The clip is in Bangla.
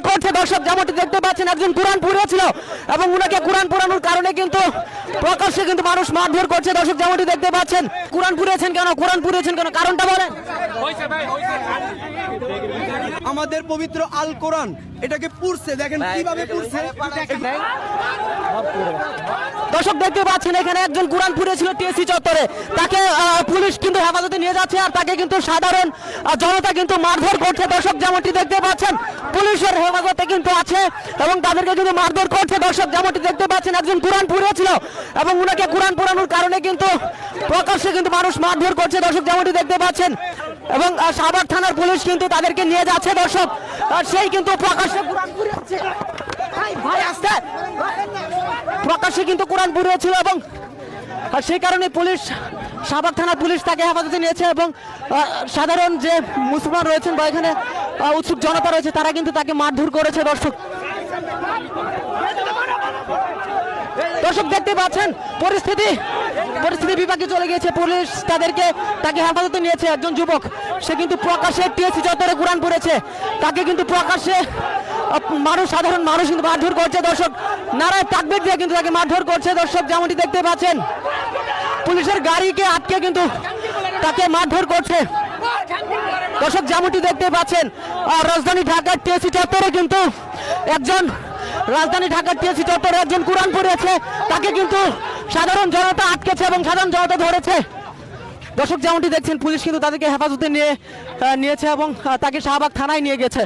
করছে দর্শক, যেমনটি দেখতে পাচ্ছেন একজন কোরআন পড়েছিল এবং উনাকে কোরআন পড়ানোর কারণে কিন্তু প্রকাশ্যে কিন্তু মানুষ মারধর করছে দর্শক, যেমনটি দেখতে পাচ্ছেন। কোরআন পড়েছেন কেন, কারণটা বলেন। আমাদের পবিত্র আল কোরআন এটাকে পড়ছে, দেখেন কিভাবে পড়ছে। দর্শক দেখতে পাচ্ছেন এখানে একজন কোরআন পড়েছিল টিএসসি চত্বরে, তাকে পুলিশ কিন্তু হেফাজতে নিয়ে যাচ্ছে আর তাকে কিন্তু সাধারণ জনতা কিন্তু মারধর করছে দর্শক, যেমনটি দেখতে পাচ্ছেন। পুলিশের হেফাজতে কিন্তু আছে এবং তাদেরকে কিন্তু মারধর করছে দর্শক, যেমনটি দেখতে পাচ্ছেন। একজন কোরআন পড়েছিল এবং উনাকে কোরআন পড়ানোর কারণে কিন্তু প্রকাশ্যে কিন্তু মানুষ মারধর করছে দর্শক, যেমনটি দেখতে পাচ্ছেন। এবং শাহবাগ থানার পুলিশ কিন্তু তাদেরকে নিয়ে যাচ্ছে দর্শক, সেই কিন্তু প্রকাশ্যে কোরআন পড়েছে, প্রকাশ্যে কিন্তু কোরআন পড়েছিল এবং সেই কারণে পুলিশ, শাহবাগ থানার পুলিশ তাকে হেফাজতে নিয়েছে এবং সাধারণ যে মুসলমান রয়েছেন বা এখানে উৎসুক জনতা রয়েছে তারা কিন্তু তাকে মারধর করেছে দর্শক। দর্শক দেখতে পাচ্ছেন পরিস্থিতি বিপাকে চলে গিয়েছে, পুলিশ তাকে হেফাজতে নিয়েছে। একজন যুবক, সে কিন্তু প্রকাশ্যে টিএসসি চত্বরে কোরআন পড়েছে, তাকে কিন্তু প্রকাশ্যে সাধারণ মানুষ কিন্তু মারধর করছে দর্শক, নারায় তাকবীর দিয়ে কিন্তু তাকে মারধর করছে দর্শক, যেমনটি দেখতে পাচ্ছেন। পুলিশের গাড়িকে আটকে কিন্তু তাকে মারধর করছে দর্শক, যেমনটি দেখতে পাচ্ছেন। রাজধানী ঢাকার টিএসসি চত্বরে কিন্তু একজন কোরআন পড়েছে, তাকে কিন্তু সাধারণ জনতা আটকেছে এবং সাধারণ জনতা ধরেছে দর্শক, যেমনটি দেখছেন। পুলিশ কিন্তু তাদেরকে হেফাজতে নিয়েছে এবং তাকে শাহবাগ থানায় নিয়ে গেছে।